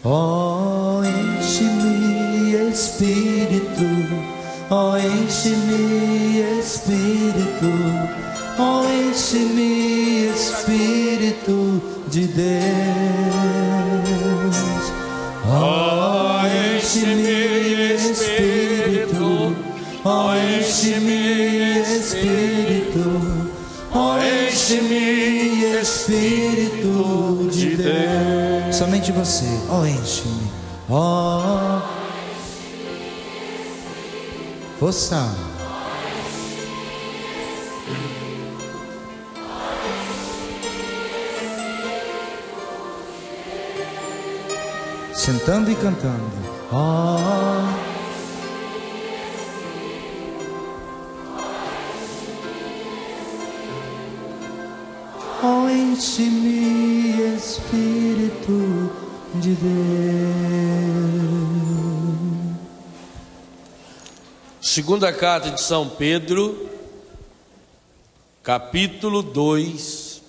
Oh, enche-me, Espírito, oh, enche-me, Espírito, oh, enche-me, Espírito de Deus. Oh, enche-me, Espírito, oh, enche-me, Espírito, oh, enche-me, Espírito de Deus. Somente você, oh, enche-me, oh, força. Sentando e cantando, oh, oh, enche-me, Espírito de Deus. Segunda carta de São Pedro, capítulo 2,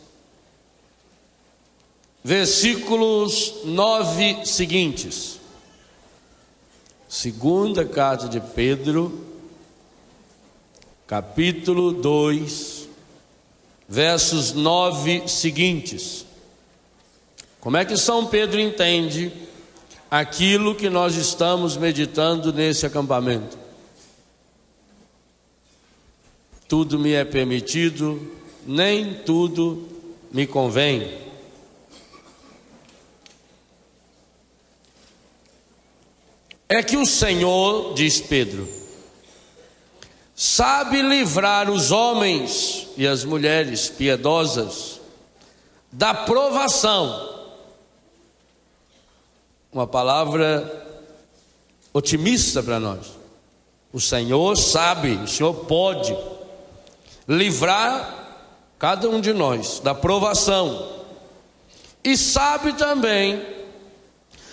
versículos 9 seguintes. Segunda carta de Pedro, capítulo 2, versos 9 seguintes. Como é que São Pedro entende aquilo que nós estamos meditando nesse acampamento? Tudo me é permitido, nem tudo me convém. É que o Senhor, diz Pedro, sabe livrar os homens e as mulheres piedosas da provação. Uma palavra otimista para nós. O Senhor sabe, o Senhor pode livrar cada um de nós da provação. E sabe também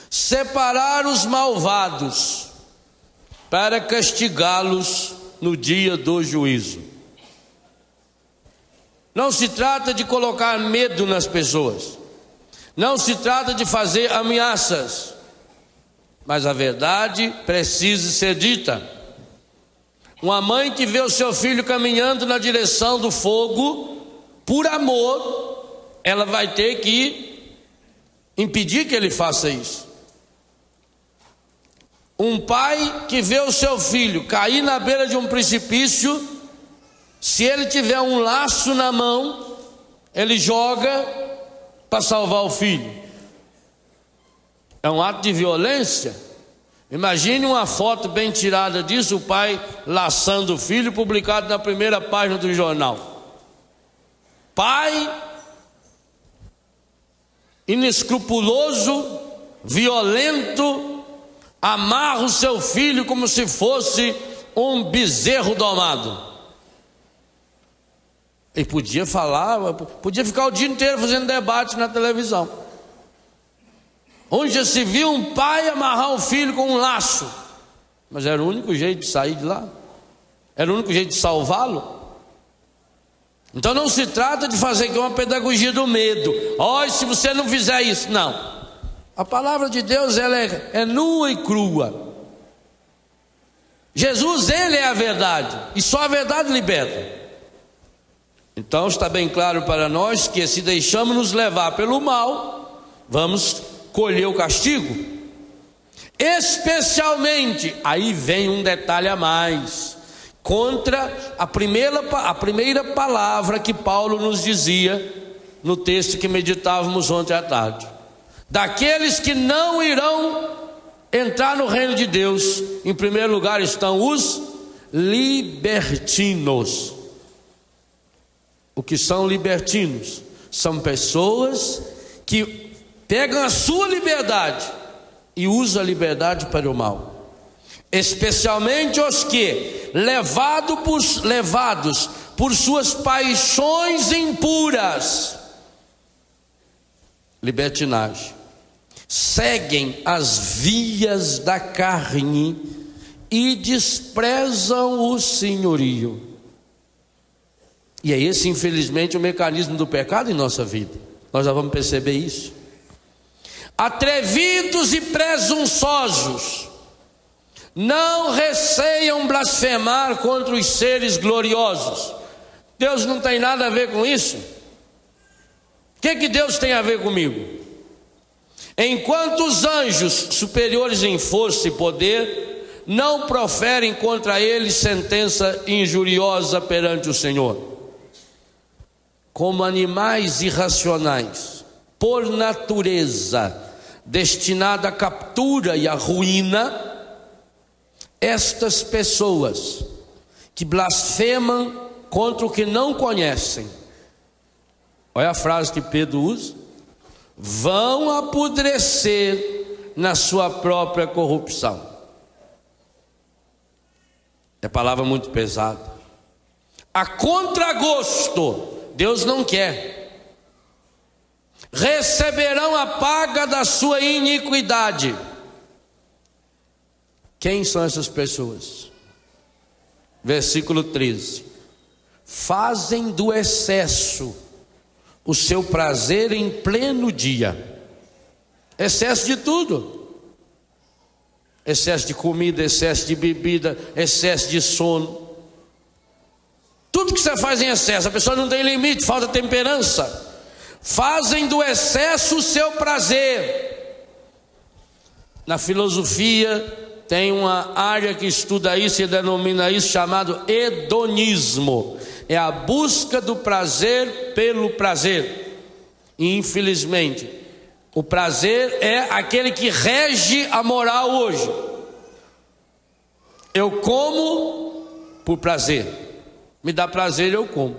separar os malvados para castigá-los no dia do juízo. Não se trata de colocar medo nas pessoas, não se trata de fazer ameaças, mas a verdade precisa ser dita. Uma mãe que vê o seu filho caminhando na direção do fogo, por amor, ela vai ter que impedir que ele faça isso. Um pai que vê o seu filho cair na beira de um precipício, se ele tiver um laço na mão, ele joga para salvar o filho. É um ato de violência. Imagine uma foto bem tirada disso, o pai laçando o filho, publicado na primeira página do jornal. Pai inescrupuloso, violento, amarra o seu filho como se fosse um bezerro domado. E podia falar, podia ficar o dia inteiro fazendo debate na televisão. Onde já se viu um pai amarrar um filho com um laço? Mas era o único jeito de sair de lá, era o único jeito de salvá-lo. Então não se trata de fazer aqui uma pedagogia do medo. Olha, se você não fizer isso, não. A palavra de Deus, ela é nua e crua. Jesus, ele é a verdade, e só a verdade liberta. Então está bem claro para nós que se deixamos nos levar pelo mal, vamos colher o castigo. Especialmente, aí vem um detalhe a mais, contra a primeira palavra que Paulo nos dizia no texto que meditávamos ontem à tarde: daqueles que não irão entrar no reino de Deus, em primeiro lugar estão os libertinos. O que são libertinos? São pessoas que pegam a sua liberdade e usam a liberdade para o mal. Especialmente os que, levados por suas paixões impuras, libertinagem, seguem as vias da carne e desprezam o senhorio. E é esse, infelizmente, o mecanismo do pecado em nossa vida. Nós já vamos perceber isso. atrevidos e presunçosos, não receiam blasfemar contra os seres gloriosos. Deus não tem nada a ver com isso. O que Deus tem a ver comigo? Enquanto os anjos superiores em força e poder não proferem contra eles sentença injuriosa perante o Senhor, como animais irracionais, por natureza destinada à captura e à ruína, estas pessoas que blasfemam contra o que não conhecem, olha a frase que Pedro usa, vão apodrecer na sua própria corrupção. É palavra muito pesada. A contragosto, Deus não quer. Receberão a paga da sua iniquidade. Quem são essas pessoas? Versículo 13. Fazem do excesso o seu prazer em pleno dia. Excesso de tudo. Excesso de comida, excesso de bebida, excesso de sono. Tudo que você faz em excesso, a pessoa não tem limite, falta temperança. Fazem do excesso o seu prazer. Na filosofia tem uma área que estuda isso e denomina isso chamado hedonismo. É a busca do prazer pelo prazer. E infelizmente, o prazer é aquele que rege a moral hoje. Eu como por prazer. Me dá prazer, eu como.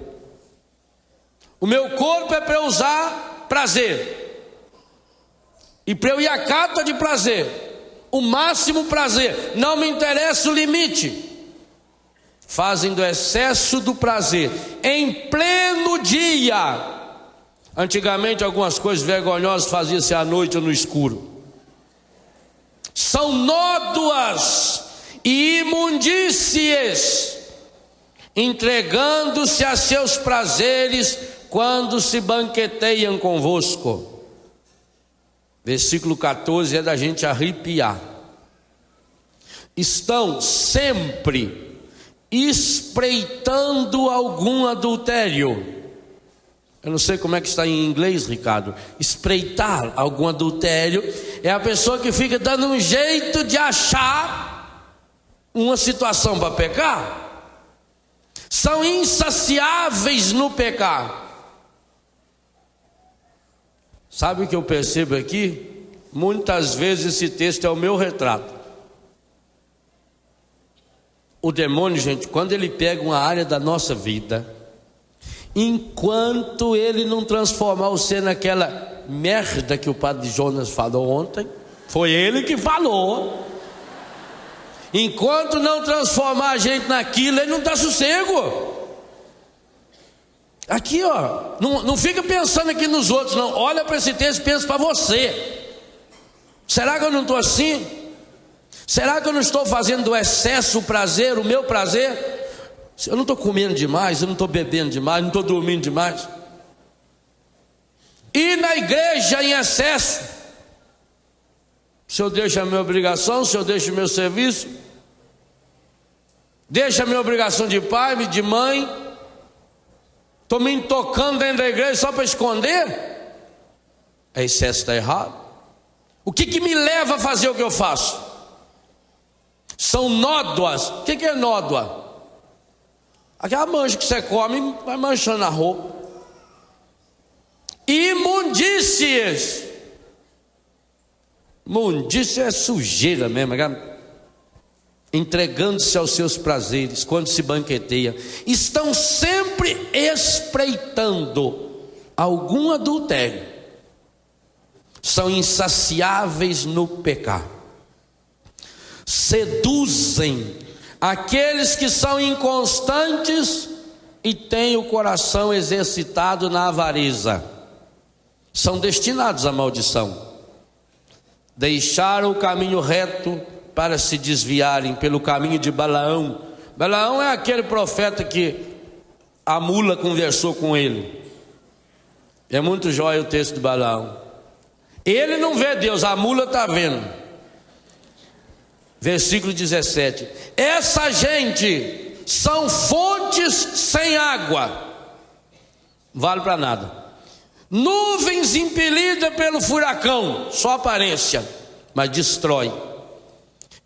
O meu corpo é para eu usar prazer. E para eu ir à cata de prazer. O máximo prazer. Não me interessa o limite. Fazem do excesso do prazer em pleno dia. Antigamente algumas coisas vergonhosas faziam-se à noite ou no escuro. São nódoas e imundícies, entregando-se a seus prazeres quando se banqueteiam convosco. Versículo 14 é da gente arrepiar. Estão sempre espreitando algum adultério. Eu não sei como é que está em inglês, Ricardo. Espreitar algum adultério é a pessoa que fica dando um jeito de achar uma situação para pecar. São insaciáveis no pecar. Sabe o que eu percebo aqui? Muitas vezes esse texto é o meu retrato. O demônio, gente, quando ele pega uma área da nossa vida, enquanto ele não transformar você naquela merda que o padre Jonas falou ontem, foi ele que falou. Enquanto não transformar a gente naquilo, ele não dá sossego. Aqui, ó, não fica pensando aqui nos outros, não. Olha para esse texto e pensa para você. Será que eu não estou assim? Será que eu não estou fazendo do excesso o prazer, o meu prazer? Eu não estou comendo demais, eu não estou bebendo demais, não estou dormindo demais. Ir na igreja em excesso. Se eu deixo a minha obrigação, se eu deixo o meu serviço, deixo a minha obrigação de pai, de mãe, estou me intocando dentro da igreja só para esconder? É excesso, está errado. O que me leva a fazer o que eu faço? São nódoas. O que é nódoa? Aquela mancha que você come, vai manchando a roupa. Imundícies. Imundícia é sujeira mesmo, entregando-se aos seus prazeres quando se banqueteia. Estão sempre espreitando algum adultério. São insaciáveis no pecar. Seduzem aqueles que são inconstantes e têm o coração exercitado na avareza. São destinados à maldição. Deixaram o caminho reto para se desviarem pelo caminho de Balaão. Balaão é aquele profeta que a mula conversou com ele. É muito jóia o texto de Balaão. Ele não vê Deus, a mula está vendo. Versículo 17: essa gente são fontes sem água, não vale para nada. Nuvens impelidas pelo furacão, só aparência, mas destrói.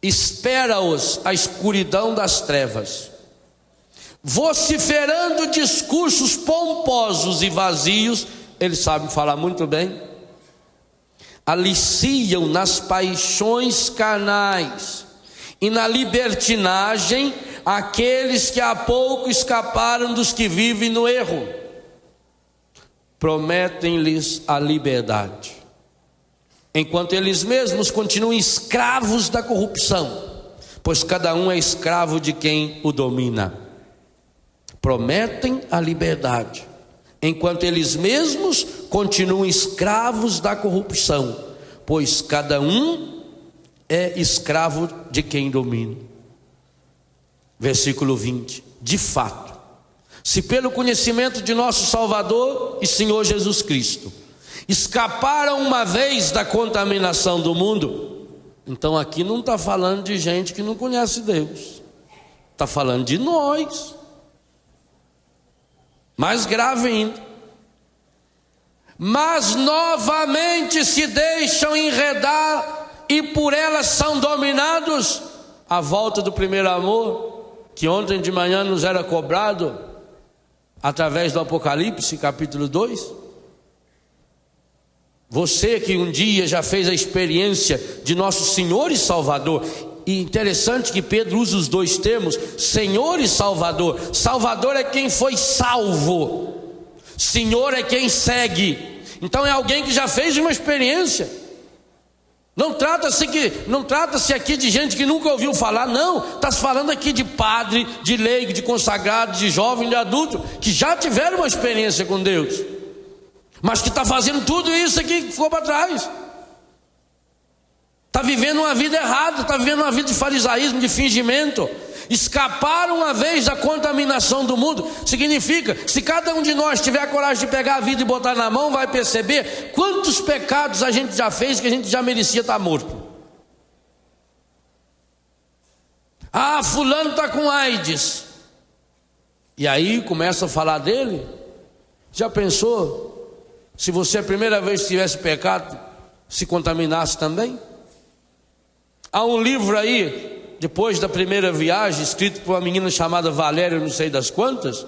Espera-os a escuridão das trevas, vociferando discursos pomposos e vazios. Eles sabem falar muito bem. Aliciam nas paixões carnais e na libertinagem aqueles que há pouco escaparam dos que vivem no erro. Prometem-lhes a liberdade, enquanto eles mesmos continuam escravos da corrupção, pois cada um é escravo de quem o domina. Prometem a liberdade, enquanto eles mesmos continuam escravos da corrupção, pois cada um é escravo de quem domina. Versículo 20: de fato, se pelo conhecimento de nosso Salvador e Senhor Jesus Cristo escaparam uma vez da contaminação do mundo, então aqui não está falando de gente que não conhece Deus, está falando de nós. Mais grave ainda: mas novamente se deixam enredar e por elas são dominados. A volta do primeiro amor, que ontem de manhã nos era cobrado através do Apocalipse capítulo 2. Você que um dia já fez a experiência de nosso Senhor e Salvador, e interessante que Pedro usa os dois termos, Senhor e Salvador. Salvador é quem foi salvo, Senhor é quem segue. Então é alguém que já fez uma experiência. Não trata-se aqui de gente que nunca ouviu falar, não. Está se falando aqui de padre, de leigo, de consagrado, de jovem, de adulto, que já tiveram uma experiência com Deus, mas que está fazendo tudo isso aqui que ficou para trás. Está vivendo uma vida errada, está vivendo uma vida de farisaísmo, de fingimento. Escaparam uma vez da contaminação do mundo. Significa, se cada um de nós tiver a coragem de pegar a vida e botar na mão, vai perceber quantos pecados a gente já fez que a gente já merecia estar morto. Ah, fulano está com AIDS, e aí começa a falar dele. Já pensou se você a primeira vez que tivesse pecado se contaminasse também? Há um livro aí, depois da primeira viagem, escrito por uma menina chamada Valéria, não sei das quantas,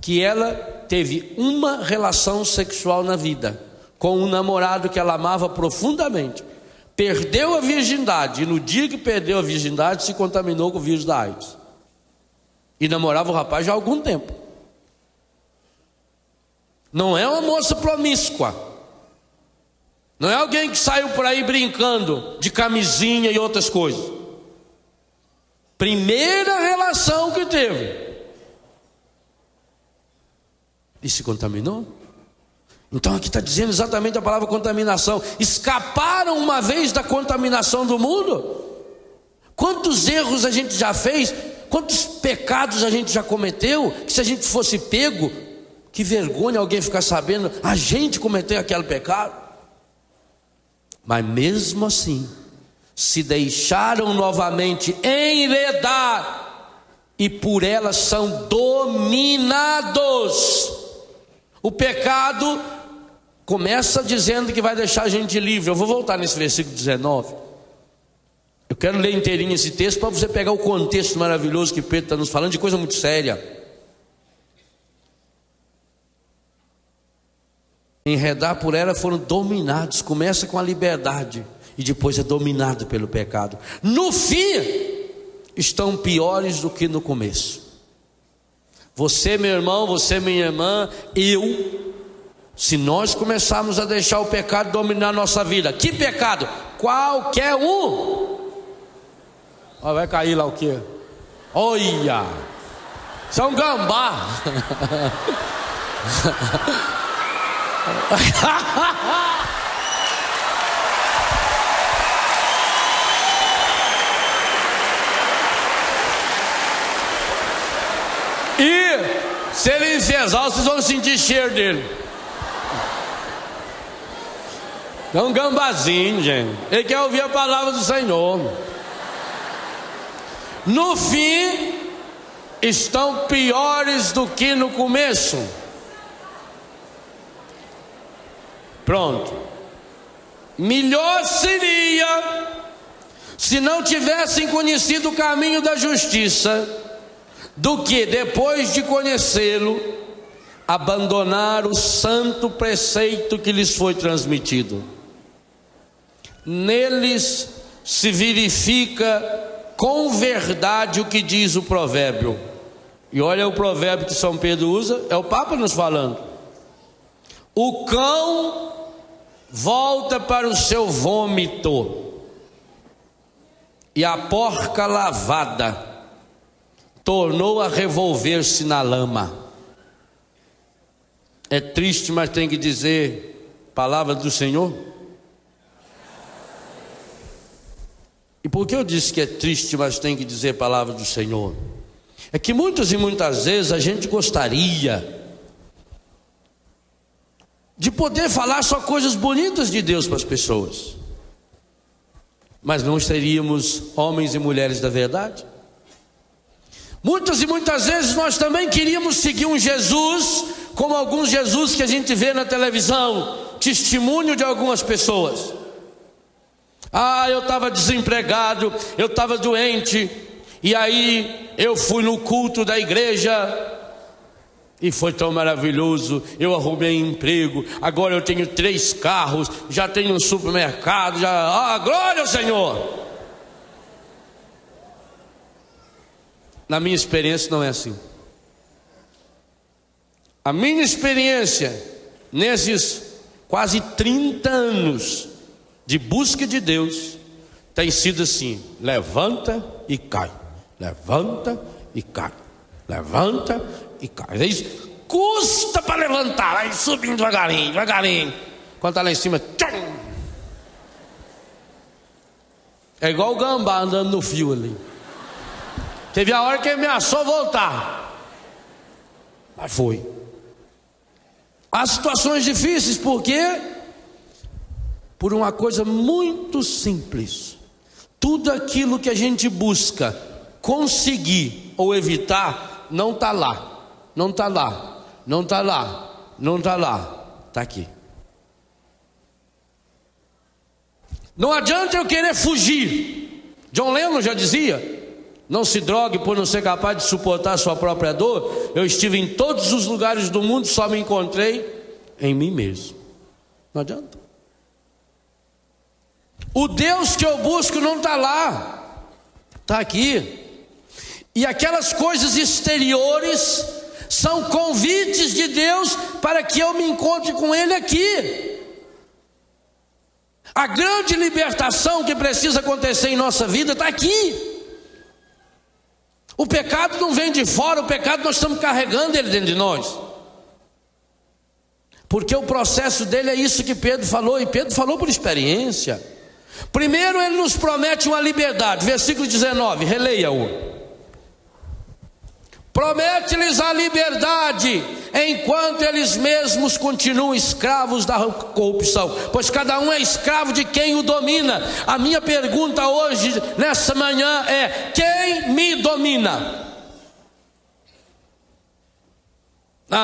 que ela teve uma relação sexual na vida com um namorado que ela amava profundamente, perdeu a virgindade, e no dia que perdeu a virgindade se contaminou com o vírus da AIDS, e namorava o rapaz já há algum tempo. Não é uma moça promíscua, não é alguém que saiu por aí brincando de camisinha e outras coisas. Primeira relação que teve e se contaminou. Então aqui está dizendo exatamente a palavra contaminação. Escaparam uma vez da contaminação do mundo. Quantos erros a gente já fez, quantos pecados a gente já cometeu, que se a gente fosse pego, que vergonha alguém ficar sabendo, a gente cometeu aquele pecado. Mas mesmo assim, se deixaram novamente enredar e por elas são dominados. O pecado começa dizendo que vai deixar a gente livre. Eu vou voltar nesse versículo 19. Eu quero ler inteirinho esse texto para você pegar o contexto maravilhoso que Pedro está nos falando, de coisa muito séria. Enredar por ela foram dominados. Começa com a liberdade e depois é dominado pelo pecado. No fim, estão piores do que no começo. Você, meu irmão, você, minha irmã, se nós começarmos a deixar o pecado dominar a nossa vida, que pecado? Qualquer um. Vai cair lá o quê? Olha, isso é um gambá. E se ele enfesar, vocês vão sentir cheiro dele. É um gambazinho, gente. Ele quer ouvir a palavra do Senhor. No fim, estão piores do que no começo. Pronto. Melhor seria se não tivessem conhecido o caminho da justiça, do que depois de conhecê-lo, abandonar o santo preceito que lhes foi transmitido. Neles se verifica com verdade o que diz o provérbio. E olha o provérbio que São Pedro usa, é o Papa nos falando. O cão volta para o seu vômito, e a porca lavada tornou a revolver-se na lama. É triste, mas tem que dizer palavra do Senhor. E por que eu disse que é triste, mas tem que dizer palavra do Senhor? É que muitas e muitas vezes a gente gostaria de poder falar só coisas bonitas de Deus para as pessoas, mas não seríamos homens e mulheres da verdade. Muitas e muitas vezes nós também queríamos seguir um Jesus, como alguns Jesus que a gente vê na televisão, testemunho de algumas pessoas. Eu estava desempregado, eu estava doente, e aí eu fui no culto da igreja, e foi tão maravilhoso, eu arrumei emprego, agora eu tenho 3 carros, já tenho um supermercado, glória ao Senhor. Na minha experiência não é assim. A minha experiência, nesses quase 30 anos de busca de Deus, tem sido assim: levanta e cai, levanta e cai, levanta e cai. Às vezes custa para levantar, vai subindo devagarinho, devagarinho. Quando está lá em cima, tchum! É igual o gambá andando no fio ali. Teve a hora que ele ameaçou voltar, mas foi. Há situações difíceis, por quê? Por uma coisa muito simples. Tudo aquilo que a gente busca conseguir ou evitar, não está lá, não está lá, não está lá, não está lá, está aqui. Não adianta eu querer fugir. John Lennon já dizia: não se drogue por não ser capaz de suportar a sua própria dor. Eu estive em todos os lugares do mundo, só me encontrei em mim mesmo. Não adianta. O Deus que eu busco não está lá, está aqui. E aquelas coisas exteriores são convites de Deus para que eu me encontre com Ele aqui. A grande libertação que precisa acontecer em nossa vida está aqui. O pecado não vem de fora, o pecado nós estamos carregando ele dentro de nós. Porque o processo dele é isso que Pedro falou, e Pedro falou por experiência. Primeiro ele nos promete uma liberdade, versículo 19, releia-o. Promete-lhes a liberdade, enquanto eles mesmos continuam escravos da corrupção, pois cada um é escravo de quem o domina. A minha pergunta hoje, nessa manhã, é: quem me domina?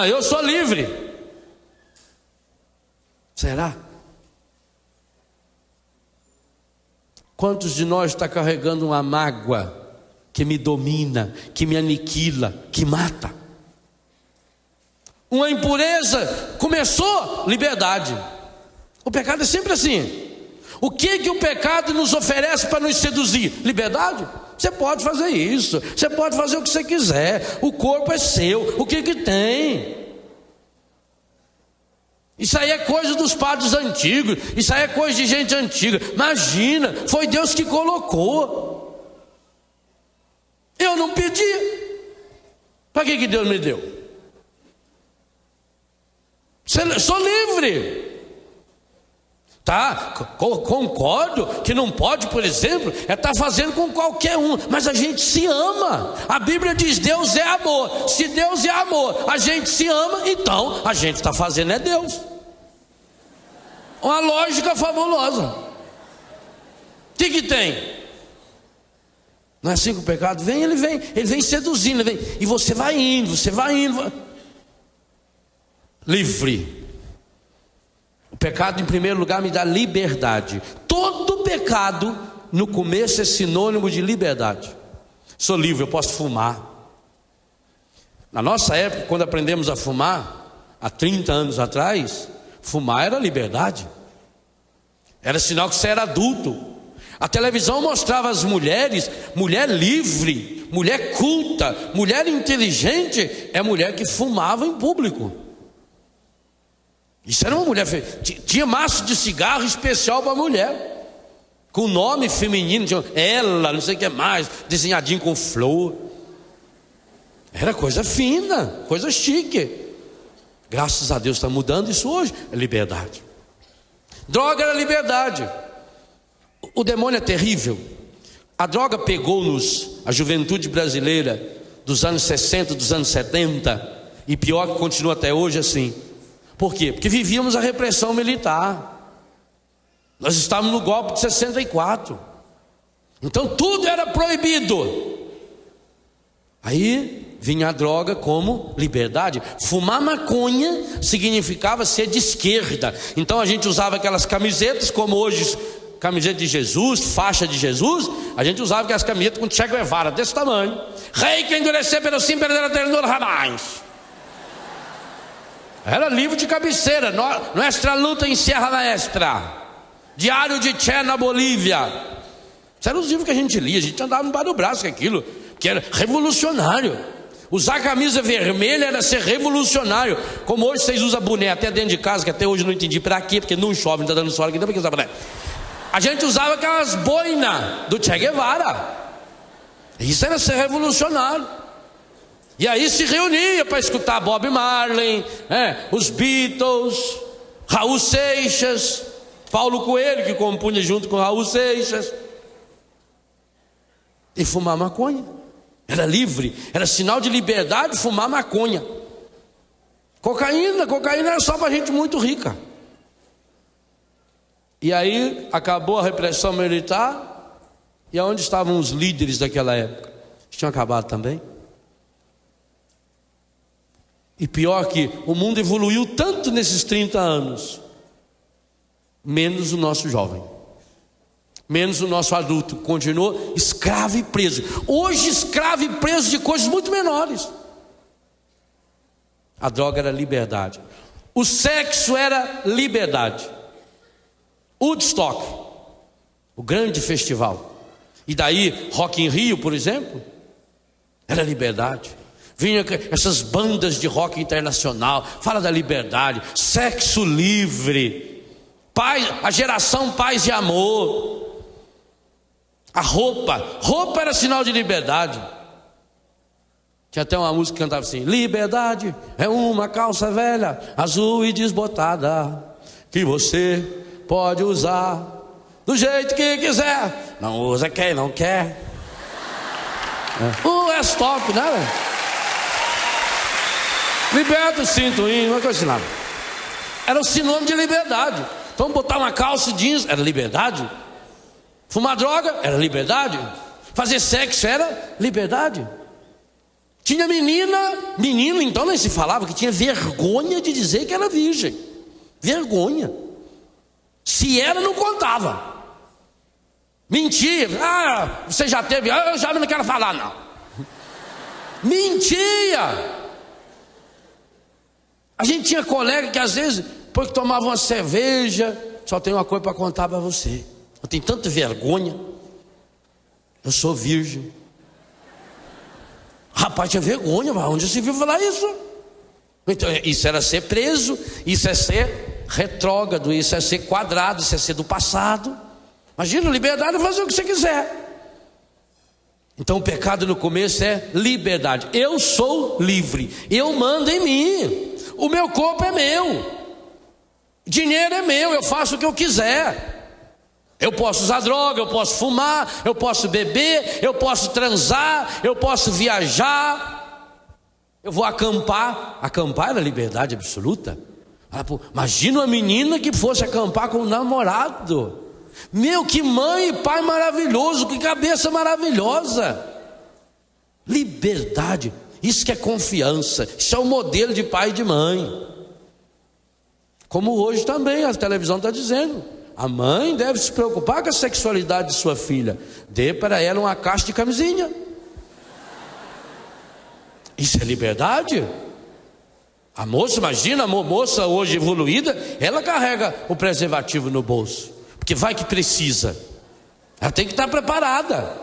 Eu sou livre. Será? Quantos de nós está carregando uma mágoa que me domina, que me aniquila, que mata? Uma impureza, começou, liberdade. O pecado é sempre assim. O que o pecado nos oferece para nos seduzir? Liberdade. Você pode fazer isso, você pode fazer o que você quiser, o corpo é seu, o que tem? Isso aí é coisa dos padres antigos, isso aí é coisa de gente antiga. Imagina, foi Deus que colocou. Eu não pedi. Para que Deus me deu? Sou livre. Tá, concordo que não pode, por exemplo, estar fazendo com qualquer um, mas a gente se ama. A Bíblia diz: Deus é amor. Se Deus é amor, a gente se ama, então a gente está fazendo é Deus. Uma lógica fabulosa. O que tem? Não é assim que o pecado vem? Ele vem seduzindo, ele vem, e você vai indo. Livre. O pecado, em primeiro lugar, me dá liberdade. Todo pecado, no começo, é sinônimo de liberdade. Sou livre, eu posso fumar. Na nossa época, quando aprendemos a fumar, há 30 anos atrás, fumar era liberdade. Era sinal que você era adulto. A televisão mostrava as mulheres, mulher livre, mulher culta, mulher inteligente, é mulher que fumava em público. Isso era uma mulher, tinha maço de cigarro especial para mulher, com nome feminino, tinha ela, não sei o que mais, desenhadinho com flor. Era coisa fina, coisa chique. Graças a Deus está mudando isso hoje, é liberdade. Droga era liberdade. O demônio é terrível. A droga pegou-nos, a juventude brasileira dos anos 60, dos anos 70, e pior que continua até hoje assim. Por quê? Porque vivíamos a repressão militar. Nós estávamos no golpe de 64. Então tudo era proibido. Aí vinha a droga como liberdade. Fumar maconha significava ser de esquerda. Então a gente usava aquelas camisetas, como hoje, camiseta de Jesus, faixa de Jesus. A gente usava aquelas camisetas com Che Guevara desse tamanho. Rei que endurecer pelo sim perder a ternura jamais. Era livro de cabeceira. Nuestra luta em Sierra Maestra, Diário de Che na Bolívia. Isso eram os livros que a gente lia. A gente andava embaixo do braço com aquilo, que era revolucionário. Usar camisa vermelha era ser revolucionário. Como hoje vocês usam boné até dentro de casa, que até hoje eu não entendi para quê, porque não chove, não está dando sol aqui, não para que usar boné. A gente usava aquelas boinas do Che Guevara. Isso era ser revolucionário. E aí se reunia para escutar Bob Marley, os Beatles, Raul Seixas, Paulo Coelho, que compunha junto com Raul Seixas. E fumar maconha. Era livre, era sinal de liberdade fumar maconha. Cocaína era só para gente muito rica. E aí acabou a repressão militar. E aonde estavam os líderes daquela época? Tinham acabado também. E pior que o mundo evoluiu tanto nesses 30 anos, menos o nosso jovem, menos o nosso adulto, continuou escravo e preso. Hoje escravo e preso de coisas muito menores. A droga era liberdade, o sexo era liberdade. Woodstock, o grande festival, e daí Rock in Rio, por exemplo, era liberdade. Vinha essas bandas de rock internacional, fala da liberdade, sexo livre, paz, a geração paz e amor. A roupa era sinal de liberdade. Tinha até uma música que cantava assim: liberdade é uma calça velha, azul e desbotada, que você pode usar do jeito que quiser, não usa quem não quer. É stop, né? Liberta o cinto, uma coisa assim nada. Era um sinônimo de liberdade. Então botar uma calça jeans era liberdade. Fumar droga era liberdade. Fazer sexo era liberdade. Tinha menino então nem se falava, que tinha vergonha de dizer que era virgem. Vergonha. Se era, não contava. Mentia. Você já teve? Eu já não quero falar não. Mentia. A gente tinha colega que às vezes, depois que tomava uma cerveja, só tem uma coisa para contar para você: eu tenho tanta vergonha, eu sou virgem. Rapaz, tinha vergonha, mas onde se viu falar isso? Então, isso era ser preso, isso é ser retrógrado, isso é ser quadrado, isso é ser do passado. Imagina, liberdade é fazer o que você quiser. Então o pecado no começo é liberdade. Eu sou livre, eu mando em mim. O meu corpo é meu, dinheiro é meu, eu faço o que eu quiser. Eu posso usar droga, eu posso fumar, eu posso beber, eu posso transar, eu posso viajar, eu vou acampar. Acampar era liberdade absoluta. Imagina uma menina que fosse acampar com um namorado. Meu, que mãe e pai maravilhoso, que cabeça maravilhosa. Liberdade, isso que é confiança, isso é o modelo de pai e de mãe. Como hoje também a televisão está dizendo, a mãe deve se preocupar com a sexualidade de sua filha. Dê para ela uma caixa de camisinha. Isso é liberdade. A moça, imagina, a moça hoje evoluída, ela carrega o preservativo no bolso, porque vai que precisa. Ela tem que estar preparada,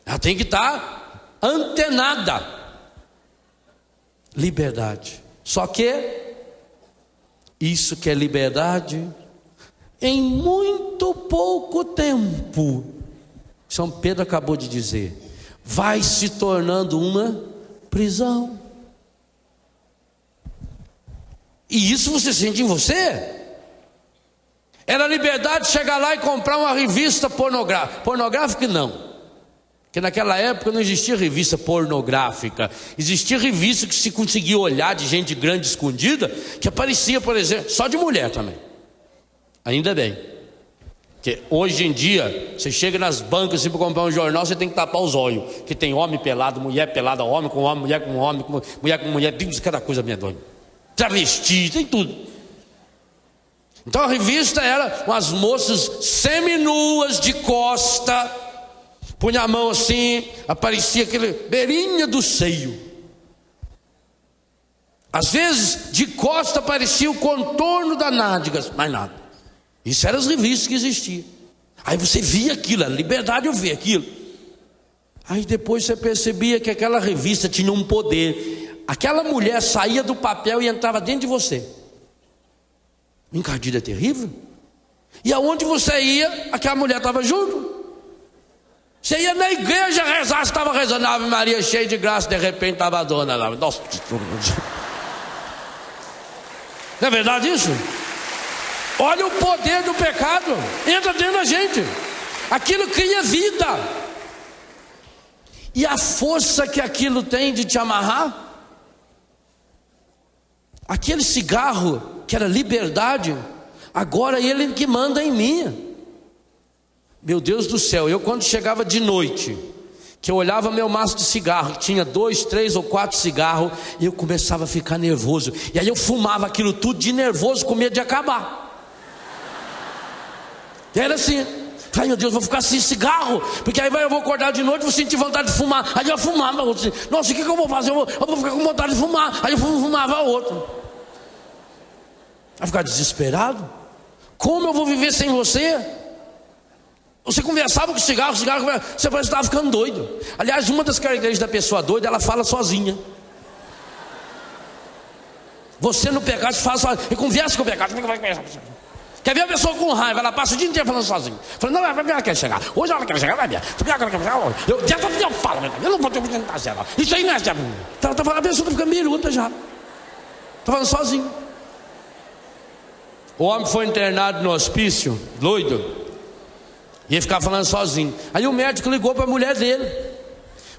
ela tem que estar antenada. Liberdade. Só que isso que é liberdade, em muito pouco tempo, São Pedro acabou de dizer, vai se tornando uma prisão. E isso você sente em você? Era liberdade chegar lá e comprar uma revista pornográfica. Pornográfica não, porque naquela época não existia revista pornográfica. Existia revista que se conseguia olhar de gente grande escondida, que aparecia, por exemplo, só de mulher também. Ainda bem, porque hoje em dia você chega nas bancas assim, para comprar um jornal, você tem que tapar os olhos, que tem homem pelado, mulher pelada, homem, mulher com homem, mulher com mulher, cada coisa minha doida, travesti, tem tudo. Então a revista era umas moças seminuas de costa, punha a mão assim, aparecia aquele beirinha do seio. Às vezes de costa aparecia o contorno da nádega, mais nada. Isso eram as revistas que existiam. Aí você via aquilo, a liberdade de ver aquilo. Aí depois você percebia que aquela revista tinha um poder. Aquela mulher saía do papel e entrava dentro de você. Encardida é terrível. E aonde você ia, aquela mulher estava junto. Você ia na igreja rezar, você estava rezando Ave Maria cheia de graça, de repente estava a dona lá. Nossa. Não é verdade isso? Olha o poder do pecado, entra dentro da gente. Aquilo cria vida. E a força que aquilo tem de te amarrar. Aquele cigarro que era liberdade, agora ele que manda em mim. Meu Deus do céu, eu quando chegava de noite, que eu olhava meu maço de cigarro, que tinha 2, 3 ou 4 cigarros, e eu começava a ficar nervoso. E aí eu fumava aquilo tudo de nervoso, com medo de acabar. E era assim, ai meu Deus, vou ficar sem cigarro, porque aí eu vou acordar de noite, vou sentir vontade de fumar. Aí eu fumava outro. Nossa, o que eu vou fazer? Eu vou ficar com vontade de fumar. Aí eu fumava outro. Vai ficar desesperado? Como eu vou viver sem você? Você conversava com o cigarro, você parece que estava ficando doido. Aliás, uma das características da pessoa doida, ela fala sozinha. Você no pecado fala sozinho, e conversa com o pecado. Quer ver a pessoa com raiva, ela passa o dia inteiro falando sozinha. Fala, não, ela quer chegar. Hoje ela quer chegar, vai ver. Eu falo, eu não vou ter que tentar ela. Isso aí não é certo. A pessoa está ficando miruta já. Está falando sozinho. O homem foi internado no hospício, doido, e ele ficava falando sozinho. Aí o médico ligou para a mulher dele.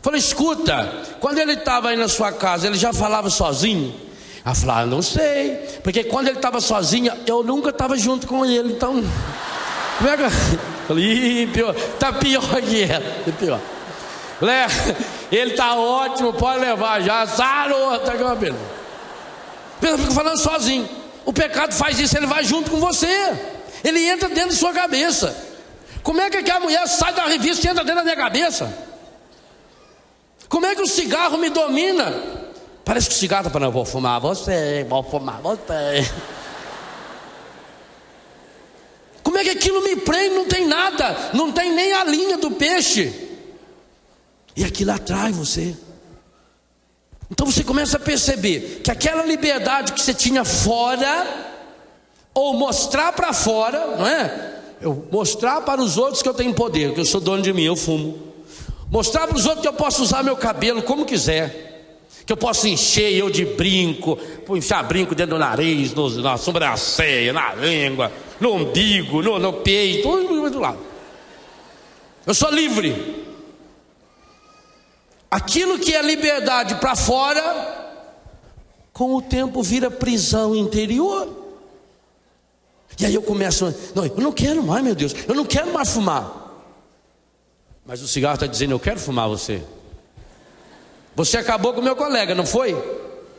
Falou, escuta, quando ele estava aí na sua casa, ele já falava sozinho? Ela falou, não sei, porque quando ele estava sozinho, eu nunca estava junto com ele. Então, como é que eu falei, pior, tá pior que ela, pior. Ele está ótimo, pode levar já, sarou, tá aqui uma beleza. Ele fica falando sozinho. O pecado faz isso, ele vai junto com você. Ele entra dentro da sua cabeça. Como é que aquela mulher sai da revista e entra dentro da minha cabeça? Como é que o cigarro me domina? Parece que o cigarro está falando, vou fumar você, vou fumar você. Como é que aquilo me prende? Não tem nada, não tem nem a linha do peixe. E aquilo atrai você. Então você começa a perceber que aquela liberdade que você tinha fora, ou mostrar para fora, não é? Eu mostrar para os outros que eu tenho poder, que eu sou dono de mim, eu fumo. Mostrar para os outros que eu posso usar meu cabelo como quiser, que eu posso encher eu de brinco, enfiar brinco dentro do nariz, na sobrancelha, na língua, no umbigo, no peito, do lado. Eu sou livre. Aquilo que é liberdade para fora, com o tempo vira prisão interior. E aí eu começo, não, eu não quero mais, meu Deus, eu não quero mais fumar. Mas o cigarro está dizendo, eu quero fumar você. Você acabou com o meu colega, não foi?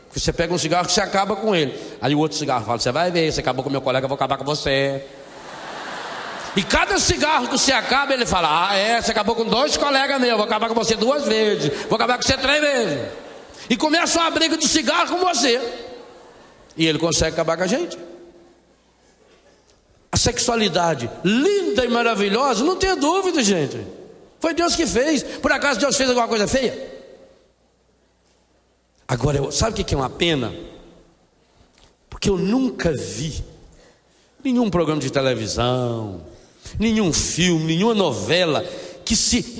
Porque você pega um cigarro que você acaba com ele. Aí o outro cigarro fala, você vai ver, você acabou com o meu colega, eu vou acabar com você. E cada cigarro que você acaba, ele fala, você acabou com 2 colegas meus, vou acabar com você 2 vezes, vou acabar com você 3 vezes. E começa uma briga de cigarro com você. E ele consegue acabar com a gente. A sexualidade linda e maravilhosa, não tenha dúvida, gente. Foi Deus que fez. Por acaso Deus fez alguma coisa feia? Agora, sabe o que é uma pena? Porque eu nunca vi nenhum programa de televisão, nenhum filme, nenhuma novela que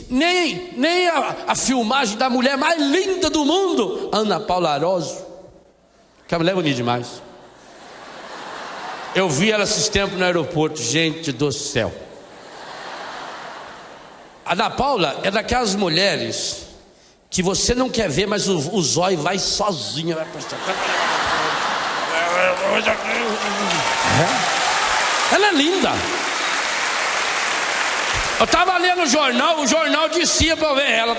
nem a filmagem da mulher mais linda do mundo, Ana Paula Arósio, que a mulher é bonita demais. Eu vi ela esses tempos no aeroporto, gente do céu. A Ana Paula é daquelas mulheres que você não quer ver, mas o zóio vai sozinho. Ela é linda. Eu estava lendo o jornal dizia para eu ver ela.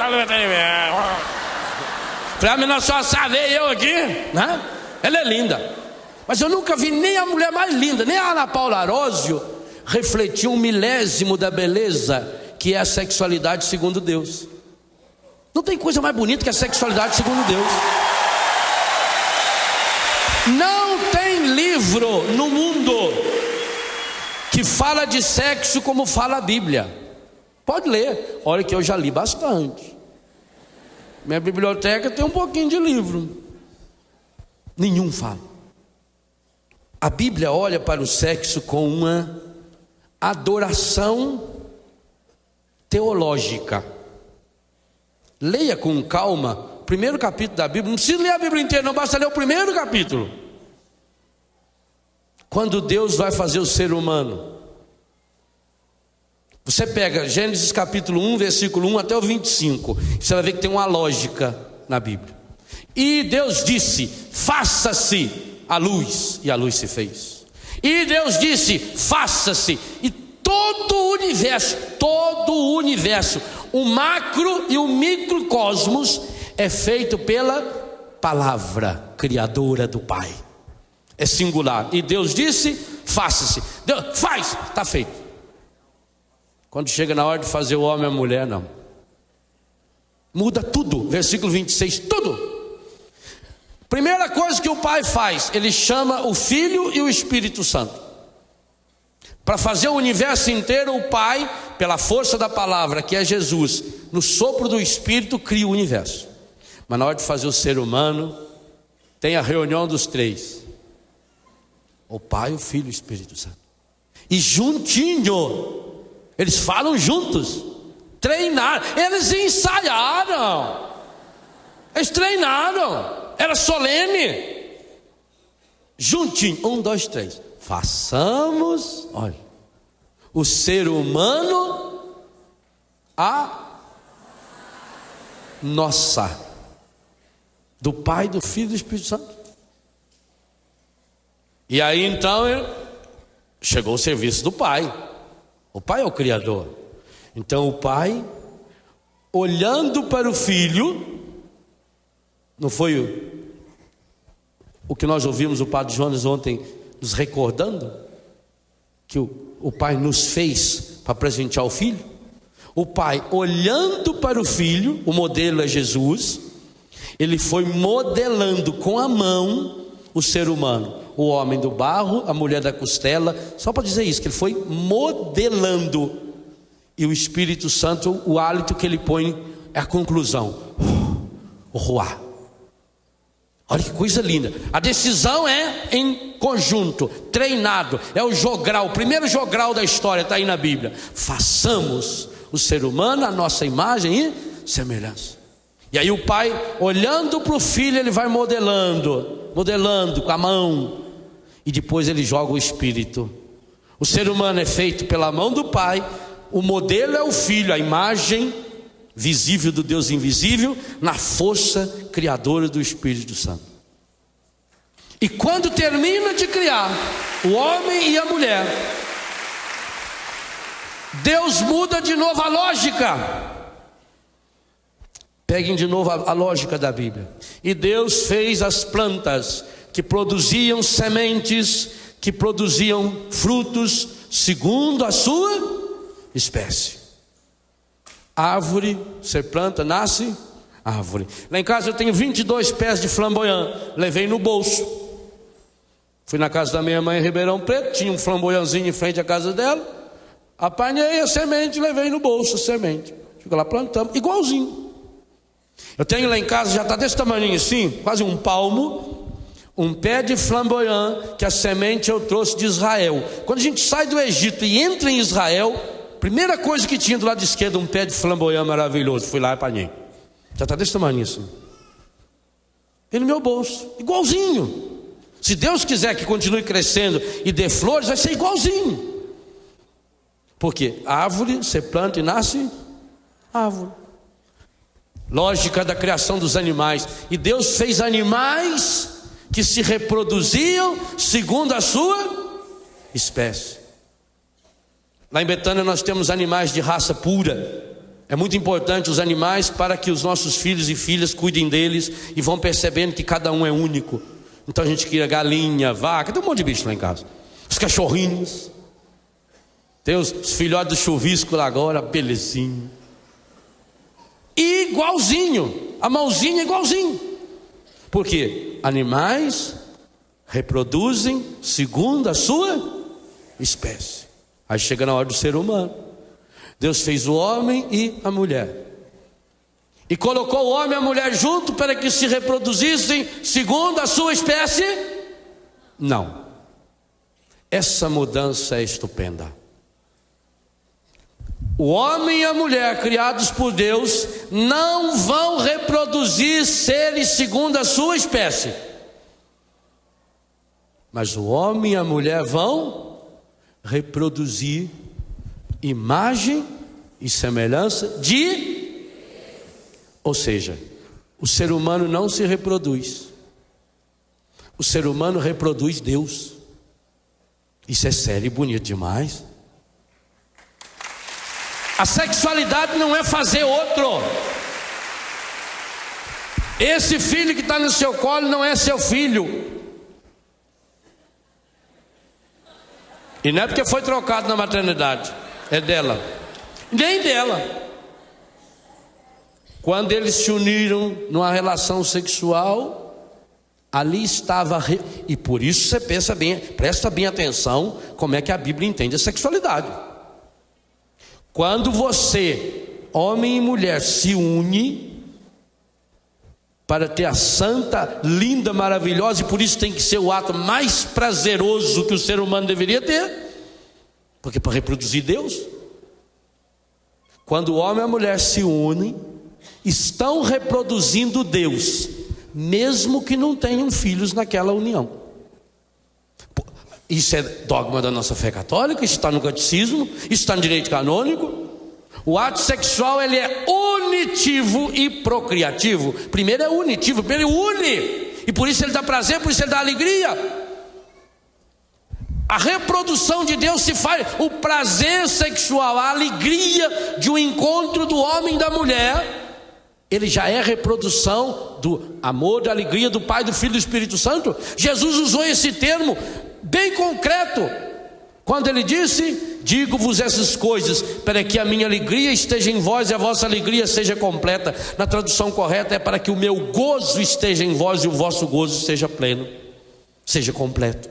Falei, mas só saber eu aqui, né? Ela é linda. Mas eu nunca vi nem a mulher mais linda, nem a Ana Paula Arósio refletir 1/1000 da beleza que é a sexualidade segundo Deus. Não tem coisa mais bonita que a sexualidade segundo Deus. Não tem livro no mundo que fala de sexo como fala a Bíblia. Pode ler, olha que eu já li bastante. Minha biblioteca tem um pouquinho de livro. Nenhum fala. A Bíblia olha para o sexo com uma adoração teológica. Leia com calma o primeiro capítulo da Bíblia. Não precisa ler a Bíblia inteira, não, basta ler o primeiro capítulo. Quando Deus vai fazer o ser humano, você pega Gênesis capítulo 1, versículo 1 até o 25, você vai ver que tem uma lógica na Bíblia. E Deus disse, faça-se a luz, e a luz se fez. E Deus disse, faça-se. E todo o universo, o macro e o microcosmos é feito pela palavra criadora do Pai. É singular. E Deus disse, faça-se. Deus faz, está feito. Quando chega na hora de fazer o homem e a mulher, não. Muda tudo. Versículo 26, tudo. Primeira coisa que o Pai faz, ele chama o Filho e o Espírito Santo. Para fazer o universo inteiro, o Pai, pela força da palavra, que é Jesus, no sopro do Espírito, cria o universo. Mas na hora de fazer o ser humano, tem a reunião dos 3. O Pai, o Filho e o Espírito Santo. E juntinho, eles falam juntos, treinaram, eles ensaiaram, eles treinaram. Era solene. Juntinho, 1, 2, 3. Façamos, olha, o ser humano a nossa, do Pai, do Filho e do Espírito Santo. E aí então chegou o serviço do Pai. O Pai é o Criador. Então o Pai, olhando para o Filho, não foi o que nós ouvimos o Padre Jonas ontem nos recordando? Que o Pai nos fez para presentear o Filho. O Pai, olhando para o Filho, o modelo é Jesus, ele foi modelando com a mão o ser humano, o homem do barro, a mulher da costela, só para dizer isso, que ele foi modelando. E o Espírito Santo, o hálito que ele põe é a conclusão, o ruá. Olha que coisa linda. A decisão é em conjunto, treinado. É o jogral, o primeiro jogral da história está aí na Bíblia. Façamos o ser humano a nossa imagem e semelhança. E aí o Pai, olhando para o Filho, ele vai modelando com a mão. E depois ele joga o Espírito. O ser humano é feito pela mão do Pai. O modelo é o Filho, a imagem visível do Deus invisível, na força criadora do Espírito Santo. E quando termina de criar o homem e a mulher, Deus muda de novo a lógica. Peguem de novo a lógica da Bíblia. E Deus fez as plantas que produziam sementes, que produziam frutos segundo a sua espécie. Árvore, você planta, nasce árvore. Lá em casa eu tenho 22 pés de flamboyant, levei no bolso. Fui na casa da minha mãe em Ribeirão Preto, tinha um flamboyantzinho em frente à casa dela. Apanhei a semente, levei no bolso a semente. Fico lá plantando, igualzinho. Eu tenho lá em casa, já está desse tamanho assim, quase um palmo, um pé de flamboyant, que a semente eu trouxe de Israel. Quando a gente sai do Egito e entra em Israel, primeira coisa que tinha do lado esquerdo, um pé de flamboyant maravilhoso. Fui lá e apanhei. Já está desse tamanho assim. E no meu bolso, igualzinho. Se Deus quiser que continue crescendo e dê flores, vai ser igualzinho. Porque árvore, você planta e nasce árvore. Lógica da criação dos animais. E Deus fez animais que se reproduziam segundo a sua espécie. Lá em Betânia nós temos animais de raça pura. É muito importante os animais para que os nossos filhos e filhas cuidem deles e vão percebendo que cada um é único. Então a gente cria galinha, vaca, tem um monte de bicho lá em casa. Os cachorrinhos. Tem os filhotes do chuvisco lá agora, belezinho. Igualzinho, a mãozinha igualzinho. Por quê? Animais reproduzem segundo a sua espécie. Aí chega na hora do ser humano. Deus fez o homem e a mulher. E colocou o homem e a mulher junto para que se reproduzissem segundo a sua espécie? Não. Essa mudança é estupenda. O homem e a mulher criados por Deus não vão reproduzir seres segundo a sua espécie. Mas o homem e a mulher vão reproduzir imagem e semelhança de... Ou seja, o ser humano não se reproduz. O ser humano reproduz Deus. Isso é sério e bonito demais. A sexualidade não é fazer outro. Esse filho que está no seu colo não é seu filho. E não é porque foi trocado na maternidade. É dela. Nem dela. Quando eles se uniram numa relação sexual, ali estava... E por isso você pensa bem, presta bem atenção como é que a Bíblia entende a sexualidade. Quando você, homem e mulher, se une para ter a santa, linda, maravilhosa, e por isso tem que ser o ato mais prazeroso que o ser humano deveria ter, porque para reproduzir Deus. Quando o homem e a mulher se unem, estão reproduzindo Deus, mesmo que não tenham filhos naquela união. Isso é dogma da nossa fé católica, isso está no catecismo, isso está no direito canônico. O ato sexual ele é unitivo e procriativo. Primeiro é unitivo, primeiro ele une, e por isso ele dá prazer, por isso ele dá alegria. A reprodução de Deus se faz, o prazer sexual, a alegria de um encontro do homem e da mulher, ele já é reprodução do amor, da alegria do Pai, do Filho e do Espírito Santo. Jesus usou esse termo bem concreto, quando ele disse: digo-vos essas coisas, para que a minha alegria esteja em vós e a vossa alegria seja completa. Na tradução correta é: para que o meu gozo esteja em vós e o vosso gozo seja pleno, seja completo.